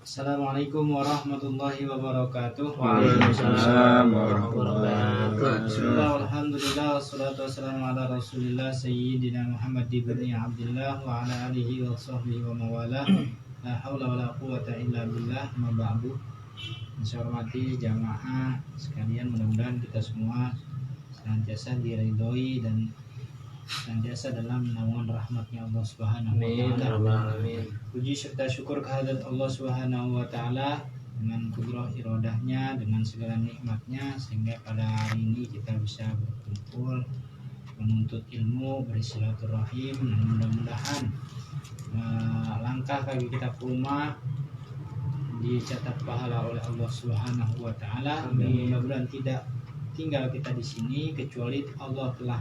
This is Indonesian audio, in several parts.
Assalamualaikum warahmatullahi wabarakatuh. Waalaikumsalam warahmatullahi wabarakatuh. Bismillah, alhamdulillah, wassalatu wassalamu ala rasulillah Sayyidina Muhammad ibni Abdullah wa ala alihi wa sahbihi wa mawala. La hawla wa la quwata illa billah, ma ba'du. Saya hormati jamaah sekalian, mudah-mudahan kita semua senantiasa diridhoi dan senantiasa dalam naungan rahmatnya Allah Subhanahu wa Ta'ala. Puji serta syukur kehadirat Allah Subhanahu wa Ta'ala dengan kudrah iradahnya, dengan segala nikmatnya, sehingga pada hari ini kita bisa berkumpul menuntut ilmu, bersilaturahim, dan mudah-mudahan langkah kaki kita ke rumah dicatat pahala oleh Allah Subhanahu wa Ta'ala. Dan mudah-mudahan tidak tinggal kita di sini kecuali Allah telah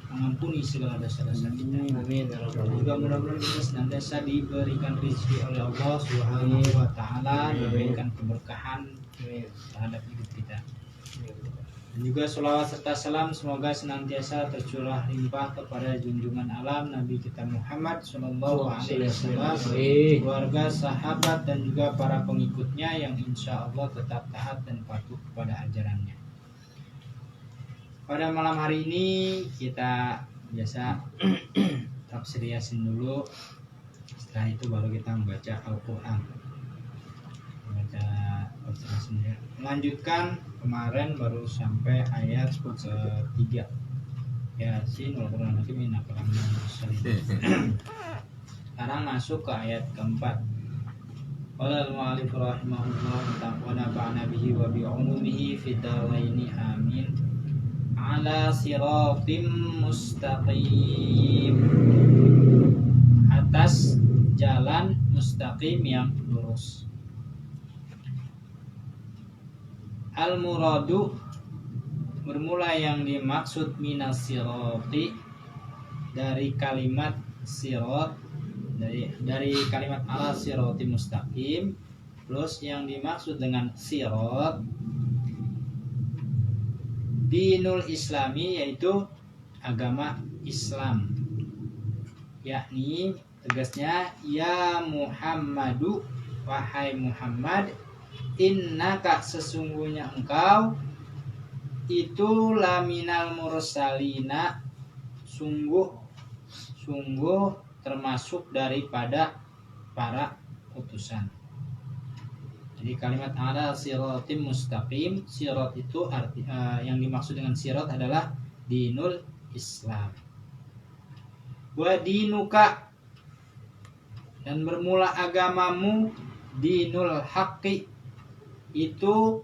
mengampuni segala dosa-dosa kita. Amin. Juga mudah-mudahan kita senantiasa diberikan rezeki oleh Allah Subhanahu wa Ta'ala, diberikan keberkahan terhadap hidup kita. Dan juga sholawat serta salam semoga senantiasa tercurah limpah kepada junjungan alam Nabi kita Muhammad Sallallahu Alaihi Wasallam, keluarga, sahabat, dan juga para pengikutnya yang insya Allah tetap taat dan patuh kepada ajarannya. Pada malam hari ini kita biasa tafsir Yasin dulu. Setelah itu baru kita membaca Al-Quran. Membaca tafsir Yasin ya. Melanjutkan kemarin baru sampai ayat ke-3. Yasin Al-Quran Hakim innaka laminal mursalin. Sekarang masuk ke ayat ke-4. Qala al-mu'allif rahimahullah wa nafa'ana bihi wa bi 'ulumihi fid dharaini amin. Ala siratim mustaqim, atas jalan mustaqim yang lurus. Al-muradu, bermula yang dimaksud minas sirati, dari kalimat sirat, dari kalimat ala sirati mustaqim, plus yang dimaksud dengan sirat dinul islami, yaitu agama Islam, yakni tegasnya ya Muhammadu, wahai Muhammad, innaka, sesungguhnya engkau itu laminal mursalina, sungguh termasuk daripada para utusan. Jadi kalimat ala siratim mustaqim, sirat itu yang dimaksud dengan sirat adalah dinul Islam. Wa dinuka, dan bermula agamamu, dinul haqqi, itu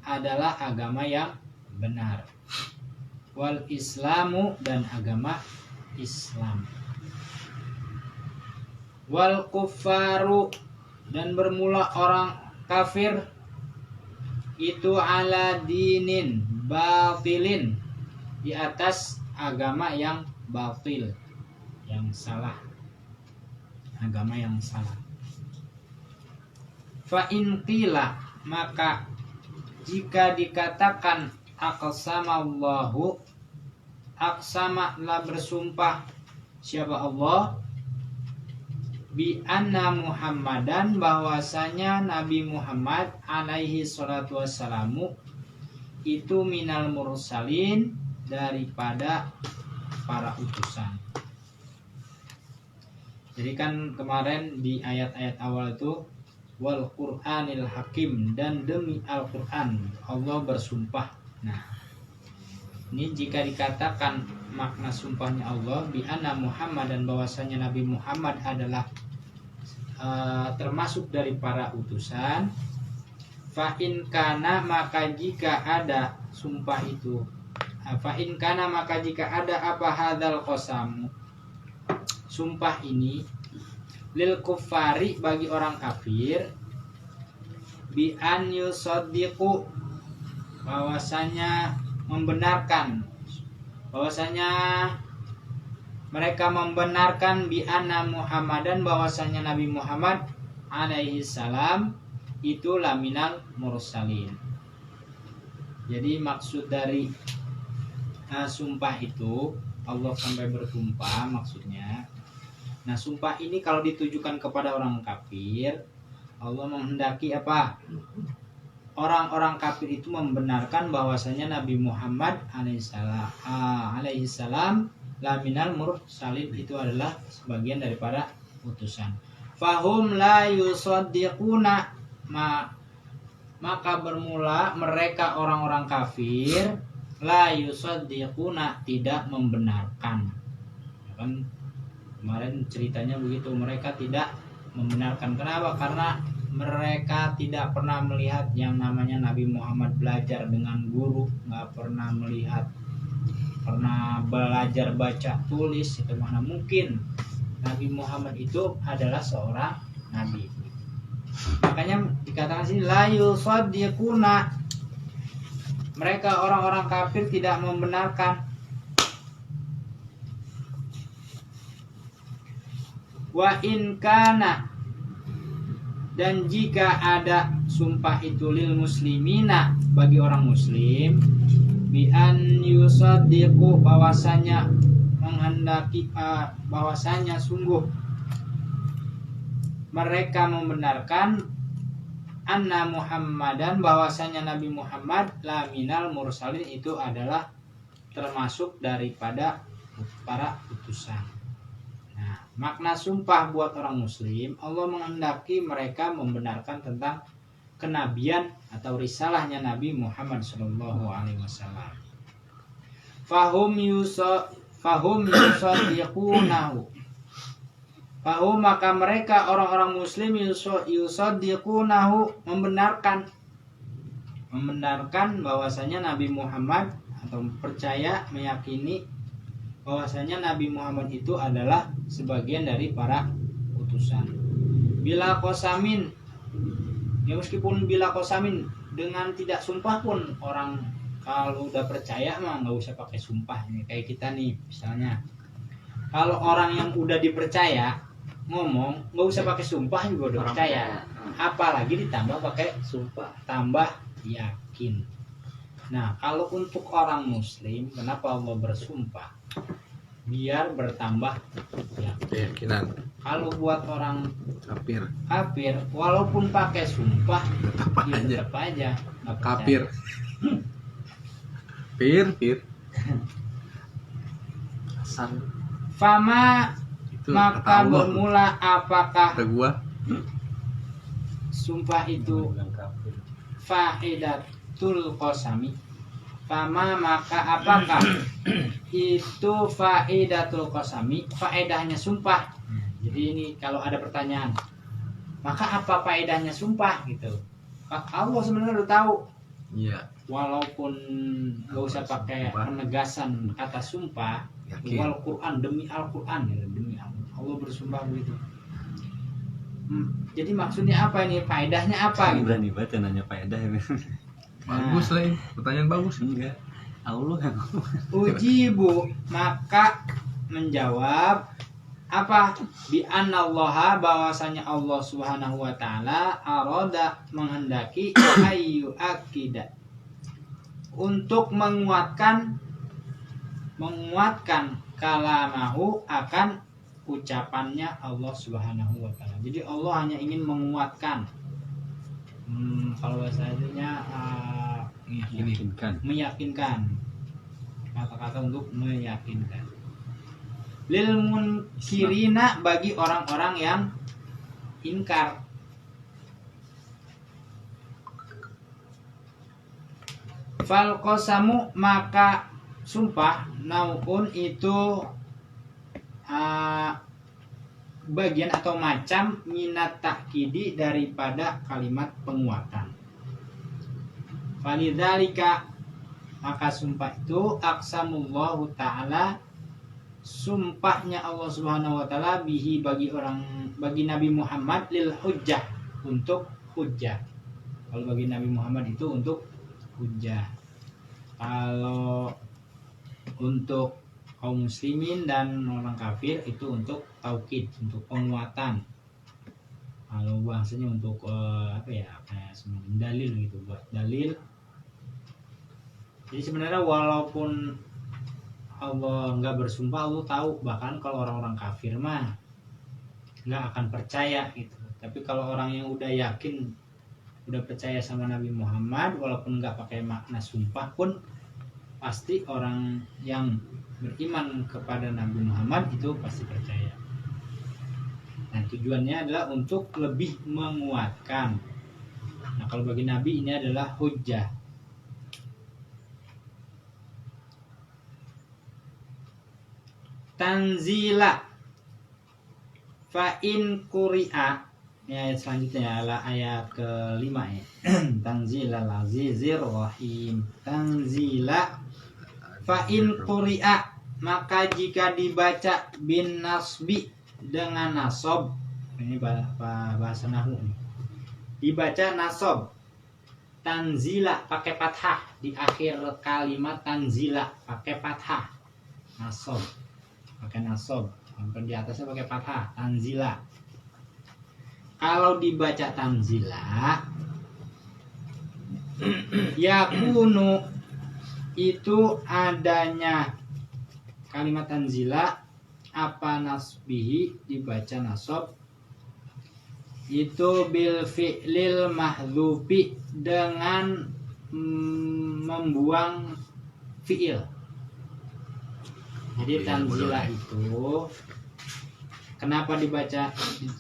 adalah agama yang benar. Wal islamu, dan agama Islam. Wal kuffaru, dan bermula orang kafir itu ala dinin batilin, di atas agama yang batil, yang salah, agama yang salah. Fa in qila, maka jika dikatakan aqsamallahu, aqsama lah bersumpah siapa Allah, bi anna Muhammadan, bahwasanya Nabi Muhammad alaihi salatu wassalamu itu minal mursalin, daripada para utusan. Jadi kan kemarin di ayat-ayat awal itu wal Qur'anil Hakim, dan demi Al-Qur'an Allah bersumpah. Nah, ini jika dikatakan makna sumpahnya Allah bi anna Muhammad, dan bahwasanya Nabi Muhammad adalah termasuk dari para utusan, fa in kana, maka jika ada sumpah itu, fa in kana, maka jika ada apa hadzal qasamu, sumpah ini, lil kuffari, bagi orang kafir, bi an yusaddiqu, bahwasanya membenarkan, bahwasanya mereka membenarkan bi anna Muhammadan, bahwasanya Nabi Muhammad alaihi salam itu laminal mursalin. Jadi maksud dari sumpah itu, Allah sampai bersumpah maksudnya. Nah, sumpah ini kalau ditujukan kepada orang kafir, Allah menghendaki apa? Orang-orang kafir itu membenarkan bahwasanya Nabi Muhammad alaihissalam laminal mursalin, itu adalah sebagian daripada utusan. Fahum la yusaddiquna, maka bermula mereka orang-orang kafir la yusaddiquna, tidak membenarkan. Kan kemarin ceritanya begitu, mereka tidak membenarkan. Kenapa? Karena mereka tidak pernah melihat yang namanya Nabi Muhammad belajar dengan guru, nggak pernah belajar baca tulis. Itu mana mungkin Nabi Muhammad itu adalah seorang nabi. Makanya dikatakan sini la yusaddiquna, mereka orang-orang kafir tidak membenarkan. Wa in kana, dan jika ada sumpah itu lil muslimina, bagi orang muslim, bi an yusaddiqu, bahwasanya menghendaki, bahwasanya sungguh mereka membenarkan, anna Muhammadan, bahwasanya Nabi Muhammad laminal mursalin, itu adalah termasuk daripada para utusan. Nah, makna sumpah buat orang muslim, Allah menghendaki mereka membenarkan tentang kenabian atau risalahnya Nabi Muhammad sallallahu alaihi wasallam. Fahum yusaddiqunahu, fahum, maka mereka orang-orang muslim yusaddiqunahu, membenarkan bahwasanya Nabi Muhammad, atau percaya, meyakini bahwasanya Nabi Muhammad itu adalah sebagian dari para utusan. Bila kosamin, ya meskipun bila kosamin, dengan tidak sumpah pun, orang kalau udah percaya mah nggak usah pakai sumpah. Nih kayak kita nih misalnya, kalau orang yang udah dipercaya ngomong nggak usah pakai sumpah juga udah percaya, apalagi ditambah pakai sumpah, tambah yakin. Nah, kalau untuk orang muslim, kenapa Allah bersumpah? Biar bertambah keyakinan. Kalau buat orang Kafir, walaupun pakai sumpah, tetap aja kafir. Pir. Hasan. Fama, Itu maka Allah. bermula apakah Kata gua. sumpah itu faidatul qasami. Fama, maka apakah itu faidatul qasami, faedahnya sumpah. Jadi ini kalau ada pertanyaan, maka apa faedahnya sumpah gitu? Allah sebenarnya udah tahu. Iya. Walaupun gak usah pakai penegasan kata sumpah, wal Quran, demi Al-Quran, ya, demi Allah bersumpah begitu. Jadi maksudnya apa ini? Faedahnya apa? Gitu? Berani baca nanya faedah ini. Bagus lah, pertanyaan bagus. Enggak. Allah yang Ujibu, maka menjawab apa? Bi anallaha, bahwasanya Allah Subhanahu wa taala arada, menghendaki, ayu akidah, untuk menguatkan kalamahu, akan ucapannya Allah Subhanahu wa taala. Jadi Allah hanya ingin menguatkan, kalau bahasanya meyakinkan, kata-kata untuk meyakinkan. Lil munkirina, bagi orang-orang yang ingkar. Fal qasamu, maka sumpah, naun itu bagian atau macam minat takkidi, daripada kalimat penguatan. Falidzalika, maka sumpah itu aqsamullahu ta'ala, sumpahnya Allah Subhanahu wa taala, bihi, bagi Nabi Muhammad, lil hujjah, untuk hujjah. Kalau bagi Nabi Muhammad itu untuk hujjah. Kalau untuk kaum muslimin dan orang kafir itu untuk taukid, untuk penguatan. Kalau bahasanya untuk kayak semacam dalil gitu, buat dalil. Jadi sebenarnya walaupun Allah nggak bersumpah, Allah tahu. Bahkan kalau orang-orang kafir mah nggak akan percaya gitu. Tapi kalau orang yang udah yakin, udah percaya sama Nabi Muhammad, walaupun nggak pakai makna sumpah pun, pasti orang yang beriman kepada Nabi Muhammad itu pasti percaya. Nah, tujuannya adalah untuk lebih menguatkan. Nah, kalau bagi Nabi ini adalah hujjah. Tanzila fa in quri'a. Ini ayat selanjutnya adalah ayat ke-5 ya. Tanzilal azizir rahim. Tanzila fa in quri'a, maka jika dibaca bin nasbi dengan nasab. Ini bahasa nahwu. Dibaca nasab. Tanzila pakai fathah di akhir kalimat tanzila pakai fathah. Nasab. Pakai nasab, hampir di atasnya pakai fathah, tanzila. Kalau dibaca tanzila, yakunu itu adanya kalimat tanzila apa nasbihi dibaca nasab itu bil fi'lil mahdzufi dengan membuang fi'il. Jadi tanzila itu kenapa dibaca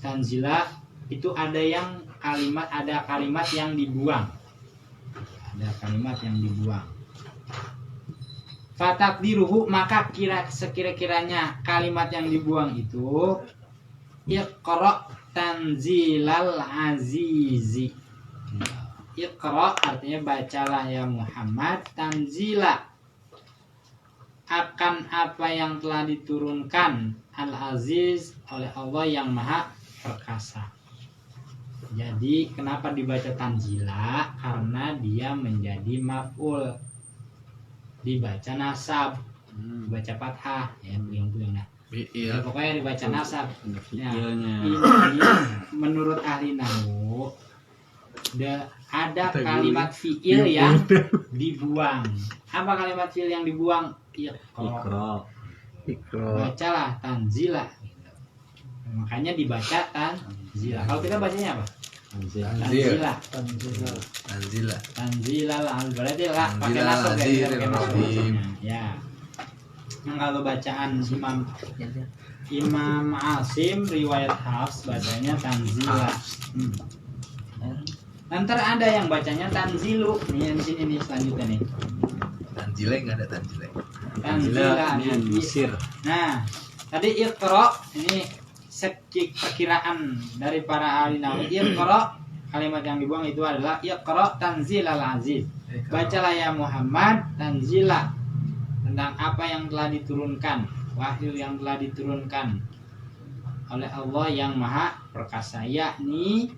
tanzila? Itu ada kalimat yang dibuang. Ada kalimat yang dibuang. Fatakdiruhu, maka sekira-kiranya kalimat yang dibuang itu iqra tanzilal azizi. Iqra artinya bacalah ya Muhammad tanzila akan apa yang telah diturunkan Al-Aziz oleh Allah yang Maha Perkasa. Jadi kenapa dibaca tanzila? Karena dia menjadi maf'ul. Dibaca nasab, dibaca fathah, ya buyung-buyung nah. Iya. Pokoknya dibaca nasab. Ya, ini menurut ahli nahwu ada kalimat fi'il yang dibuang. Apa kalimat fi'il yang dibuang? Iqra. Bacalah tanzila. Makanya dibaca tanzila. Kalau kita bacanya apa? Tanzila. Tanzila. Berarti lah pakai nasab ya. Pakai nasab. Ya. Kalau bacaan Imam Asim riwayat Hafs bacanya tanzila. Nanti ada yang bacanya tanzilu. Nih di sini nih selanjutnya nih. Tanzila nggak ada tanzila. Tanzila ini Mesir. Nah, tadi iqra ini perkiraan dari para ahli nahwu. Iqra kalimat yang dibuang itu adalah iqra tanzilal aziz. Bacalah ya Muhammad tanzila tentang apa yang telah diturunkan, wahyu yang telah diturunkan oleh Allah yang Maha Perkasa, yakni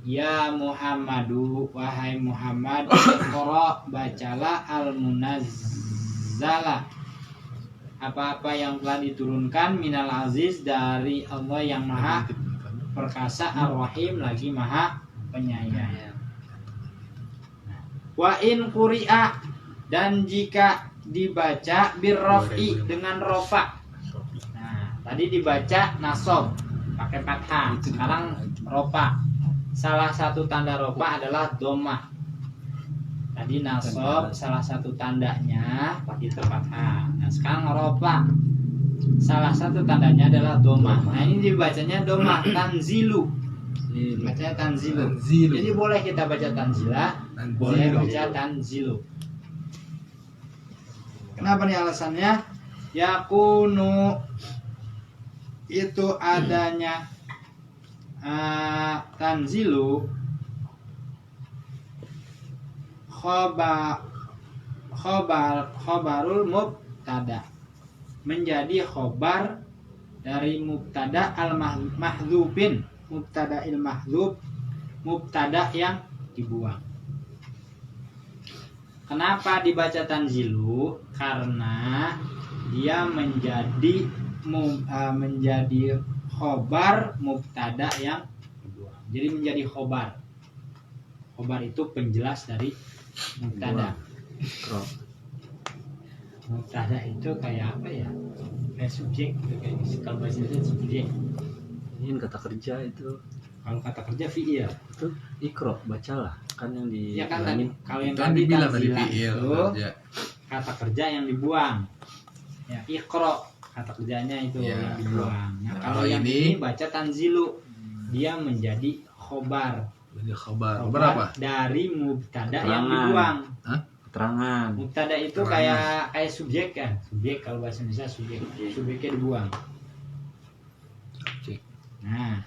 ya Muhammadu, wahai Muhammad, iqra bacalah al-munazzala apa-apa yang telah diturunkan minal aziz dari Allah yang Maha Perkasa, ar-rahim lagi Maha Penyayang. Wa in quri'a, dan jika dibaca birraf'i dengan rofa. Nah, tadi dibaca nasab pakai fathah, sekarang rofa. Salah satu tanda rofa adalah dhamma. Tadi nasab salah satu tandanya itu fathah. Nah, sekarang rofa salah satu tandanya adalah dhamma. Nah, ini dibacanya dhamma, tanzilu. Bacanya tanzilu. Jadi boleh kita baca tanzila, boleh baca tanzilu. Kenapa nih alasannya? Yakunu itu adanya tanzilu khobarul mubtada, menjadi khobar dari mubtada al mahdzubin, mubtada il mahdzub, mubtada yang dibuang. Kenapa dibaca tanzilu? Karena dia menjadi khobar mubtada yang dibuang. Jadi menjadi khobar. Khobar itu penjelas dari mubtada. Mubtada itu kayak apa ya? Kayak subjek gitu, kayak kalau bahasa itu subjek. Ini kata kerja itu. Kalau kata kerja fi'il. Itu ikro, bacalah. Kan yang Ya kan tadi, dibilangin. kalau yang Kan tadi dibilang tadi tanzilan fiil itu kerja. kata kerja yang dibuang. Ya, iqra kata kerjanya itu Ya. yang dibuang. Nah, Nah, kalau kalau yang ini- ini baca tanzilu, dia menjadi khobar. Jadi khabar apa? Dari mubtada yang Keterangan. dibuang. Keterangan. Mubtada itu kayak subjek kan? Subjek kalau bahasa Indonesia subjek. Subjeknya dibuang. Cek. Nah,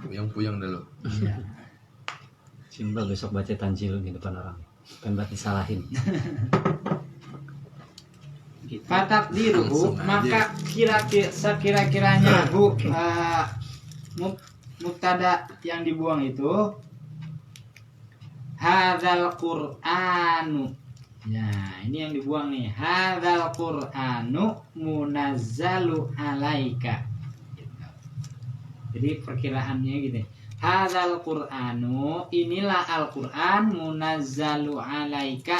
Puyang dulu. iya. Simbol besok baca tanjil di depan orang. Kan berarti salahin. Fatakdiruhu, Langsung aja. maka sekira-kiranya mubtada yang dibuang itu hadzal qur'anu. Nah, ini yang dibuang nih. Hadzal qur'anu munazzalu alaika. Gitu. Jadi perkiraannya gini. Hadzal qur'anu, inilah Al-Qur'an munazzalu alaika,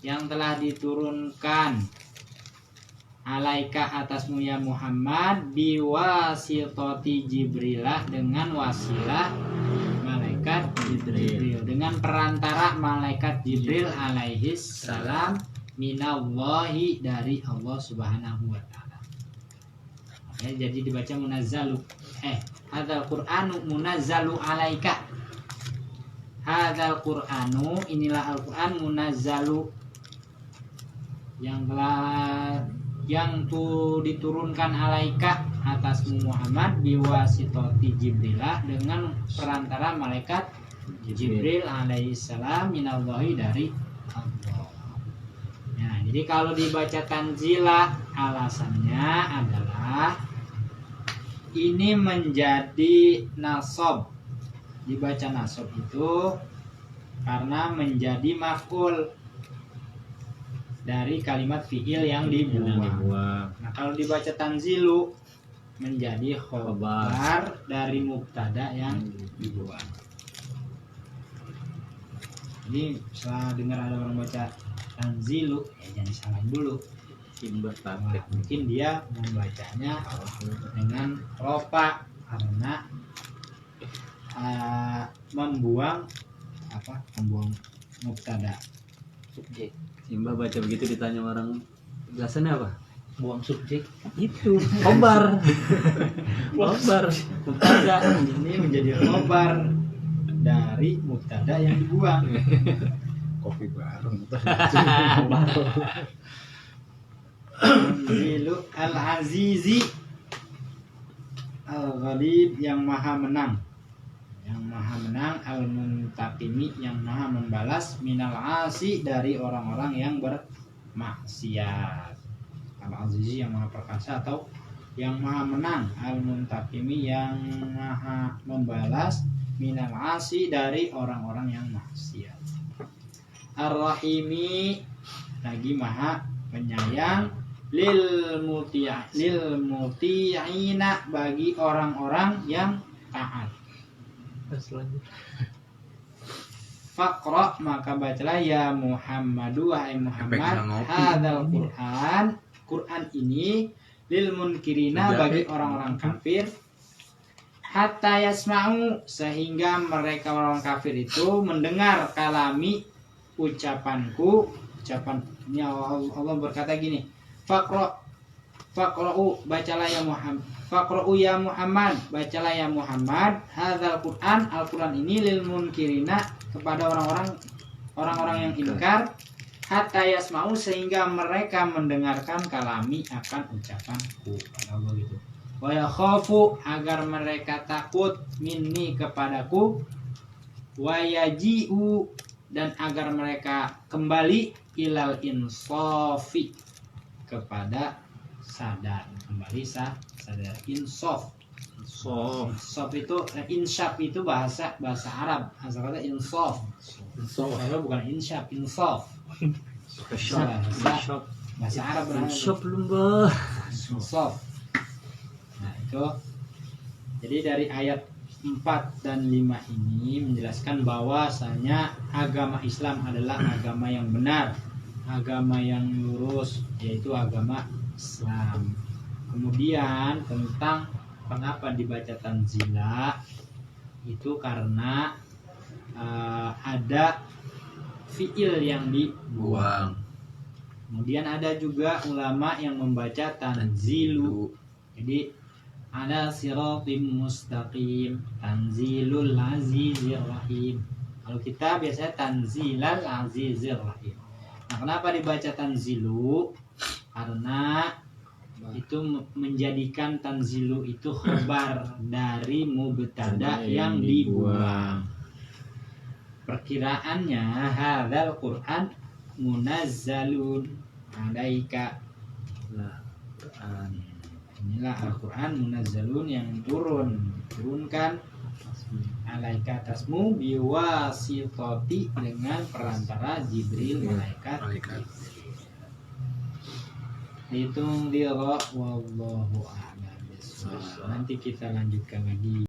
yang telah diturunkan alaika atasmu ya Muhammad biwasitoti Jibrilah, dengan wasilah malaikat Jibril, dengan perantara malaikat Jibril alaihi salam, minallahi, dari Allah subhanahu wa ta'ala. Makanya jadi dibaca munazzalu. Hadzal qur'anu munazzalu alaika. Hadzal qur'anu, inilah Al-Qur'an, munazzalu, yang diturunkan alaika atasmu Muhammad biwasitoti Jibrilah, dengan perantara malaikat Jibril alaihissalam, minallahi, dari Allah. Nah, jadi kalau dibaca tanzila, alasannya adalah ini menjadi nasab. Dibaca nasab itu karena menjadi maf'ul dari kalimat fi'il yang dibuang. Nah, kalau dibaca tanzilu menjadi khobar dari mubtada yang dibuang. Jadi setelah dengar ada orang baca tanzilu, ya jangan salahin dulu. Nah, mungkin dia membacanya dengan ropa karena membuang mubtada. Subjek. Simba baca begitu ditanya orang, jelasannya apa? Buang subjek. Itu khobar. Khobar. Mubtada ini menjadi khobar dari mubtada yang dibuang. Kopi bareng. Tanzilu al-azizi al-ghalib, yang maha menang, al-muntaqimi, yang maha membalas, minal asi, dari orang-orang yang bermaksiat. Al-azizi yang maha perkasa atau yang maha menang, al-muntaqimi yang maha membalas, minal asi, dari orang-orang yang maksiat. Ar-rahimi, lagi maha penyayang, lil muti'ina, bagi orang-orang yang taat. Faqra, maka bacalah ya Muhammadu, wahai Muhammad, hadzal Qur'an, Qur'an ini, lil munkirina, bagi orang-orang kafir, hatta yasma'u, sehingga mereka orang kafir itu mendengar kalami, ucapanku. Ucapannya Allah berkata gini, Faqra'u, bacalah ya Muhammad. Faqra'u ya Muhammad, bacalah ya Muhammad, hadzal Qur'an, Al-Qur'an ini, lil munkirina, kepada orang-orang yang ingkar, hatta yasma'u, sehingga mereka mendengarkan kalami, akan ucapanku. Allah gitu. Wa yakhafu, agar mereka takut, minni, kepadaku, wa yaji'u, dan agar mereka kembali, ilal insafi, kepada sadar, kembali sadar. Insaf itu, insyaf itu bahasa Arab, asal kata insaf. Kalau bukan insyaf, insaf. Bahasa Arab Shop lumba. insaf. Nah, itu jadi dari ayat 4 dan 5 ini menjelaskan bahwasanya agama Islam adalah agama yang benar, agama yang lurus, yaitu agama Islam. Kemudian tentang Kenapa dibaca tanzila? Itu karena ada fiil yang dibuang. Kemudian ada juga ulama yang membaca tanzilu. Jadi ada siratim mustaqim, tanzilul azizir rahim. Kalau kita biasanya tanzilal azizir rahim. Nah, kenapa dibaca tanzilu? Karena itu menjadikan tanzilu itu khabar dari mubtada yang dibuang. Perkiraannya hadzal Qur'an munazzalun alaika. Nah, Quran. Inilah Al-Quran munazzalun yang diturunkan alaika atasmu biwasitati dengan perantara Jibril malaikat. Hitung diro wallahu a'lam bishawab. Nanti kita lanjutkan lagi.